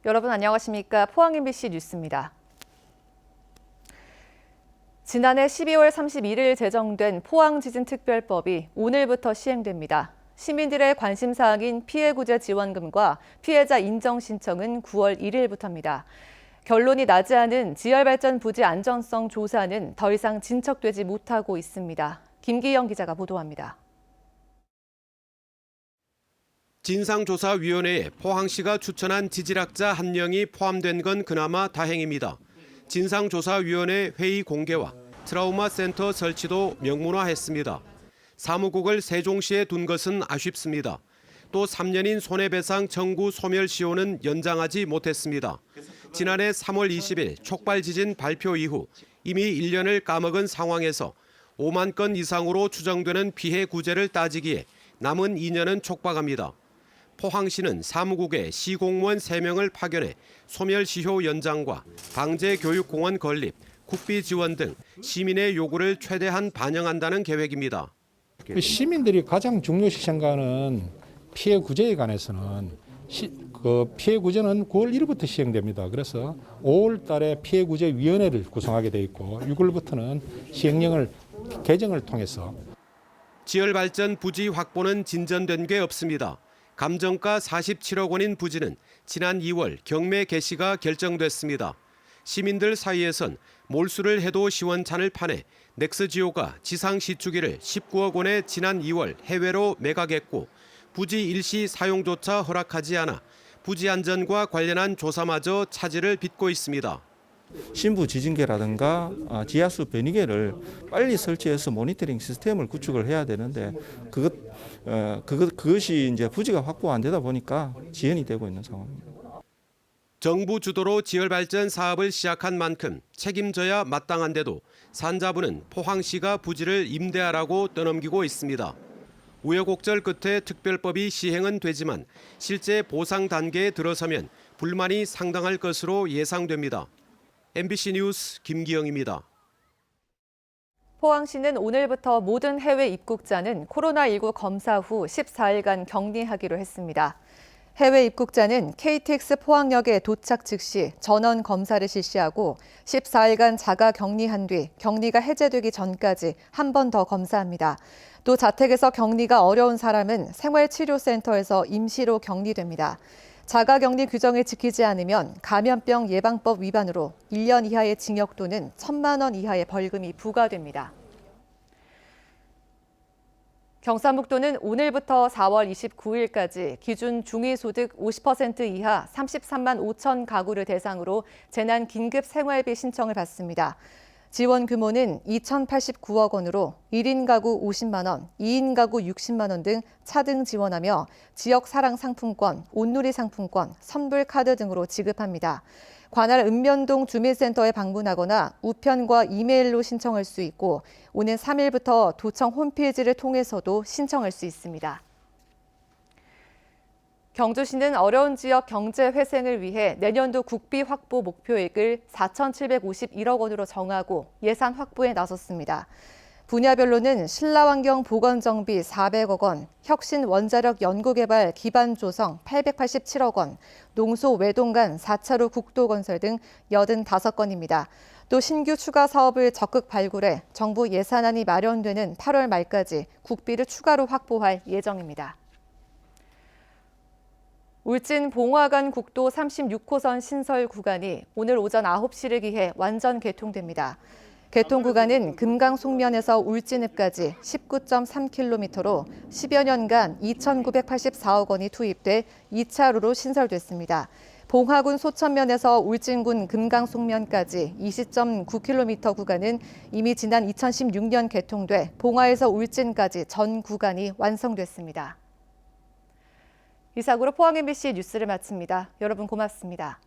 여러분 안녕하십니까? 포항 MBC 뉴스입니다. 지난해 12월 31일 제정된 포항지진특별법이 오늘부터 시행됩니다. 시민들의 관심사항인 피해구제 지원금과 피해자 인정 신청은 9월 1일부터입니다. 결론이 나지 않은 지열발전 부지 안전성 조사는 더 이상 진척되지 못하고 있습니다. 김기영 기자가 보도합니다. 진상조사위원회에 포항시가 추천한 지질학자 1명이 포함된 건 그나마 다행입니다. 진상조사위원회 회의 공개와 트라우마 센터 설치도 명문화했습니다. 사무국을 세종시에 둔 것은 아쉽습니다. 또 3년인 손해배상 청구 소멸시효는 연장하지 못했습니다. 지난해 3월 20일 촉발 지진 발표 이후 이미 1년을 까먹은 상황에서 5만 건 이상으로 추정되는 피해 구제를 따지기에 남은 2년은 촉박합니다. 포항시는 사무국에 시공무원 3명을 파견해 소멸시효 연장과 방제교육공원 건립, 국비 지원 등 시민의 요구를 최대한 반영한다는 계획입니다. 시민들이 가장 중요시 생각하는 피해 구제에 관해서는 피해 구제는 9월 1일부터 시행됩니다. 그래서 5월 달에 피해 구제 위원회를 구성하게 돼 있고 6월부터는 시행령을 개정을 통해서 지열발전 부지 확보는 진전된 게 없습니다. 감정가 47억 원인 부지는 지난 2월 경매 개시가 결정됐습니다. 시민들 사이에선 몰수를 해도 시원찮을 판에 넥스지오가 지상 시추기를 19억 원에 지난 2월 해외로 매각했고 부지 일시 사용조차 허락하지 않아 부지 안전과 관련한 조사마저 차질을 빚고 있습니다. 신부 지진계라든가 지하수 변이계를 빨리 설치해서 모니터링 시스템을 구축을 해야 되는데 그것이 이제 부지가 확보가 안 되다 보니까 지연이 되고 있는 상황입니다. 정부 주도로 지열발전 사업을 시작한 만큼 책임져야 마땅한데도 산자부는 포항시가 부지를 임대하라고 떠넘기고 있습니다. 우여곡절 끝에 특별법이 시행은 되지만 실제 보상 단계에 들어서면 불만이 상당할 것으로 예상됩니다. MBC 뉴스 김기영입니다. 포항시는 오늘부터 모든 해외 입국자는 코로나19 검사 후 14일간 격리하기로 했습니다. 해외 입국자는 KTX 포항역에 도착 즉시 전원 검사를 실시하고 14일간 자가 격리한 뒤 격리가 해제되기 전까지 한 번 더 검사합니다. 또 자택에서 격리가 어려운 사람은 생활치료센터에서 임시로 격리됩니다. 자가격리 규정을 지키지 않으면 감염병 예방법 위반으로 1년 이하의 징역 또는 1,000만 원 이하의 벌금이 부과됩니다. 경상북도는 오늘부터 4월 29일까지 기준 중위소득 50% 이하 33만 5천 가구를 대상으로 재난 긴급 생활비 신청을 받습니다. 지원 규모는 2,089억 원으로 1인 가구 50만 원, 2인 가구 60만 원 등 차등 지원하며 지역 사랑 상품권, 온누리 상품권, 선불 카드 등으로 지급합니다. 관할 읍면동 주민센터에 방문하거나 우편과 이메일로 신청할 수 있고 오는 3일부터 도청 홈페이지를 통해서도 신청할 수 있습니다. 경주시는 어려운 지역 경제 회생을 위해 내년도 국비 확보 목표액을 4,751억 원으로 정하고 예산 확보에 나섰습니다. 분야별로는 신라환경 보건정비 400억 원, 혁신 원자력 연구개발 기반 조성 887억 원, 농소 외동간 4차로 국도건설 등 85건입니다. 또 신규 추가 사업을 적극 발굴해 정부 예산안이 마련되는 8월 말까지 국비를 추가로 확보할 예정입니다. 울진 봉화간 국도 36호선 신설 구간이 오늘 오전 9시를 기해 완전 개통됩니다. 개통 구간은 금강 송면에서 울진읍까지 19.3km로 10여 년간 2,984억 원이 투입돼 2차로로 신설됐습니다. 봉화군 소천면에서 울진군 금강 송면까지 20.9km 구간은 이미 지난 2016년 개통돼 봉화에서 울진까지 전 구간이 완성됐습니다. 이상으로 포항 MBC 뉴스를 마칩니다. 여러분 고맙습니다.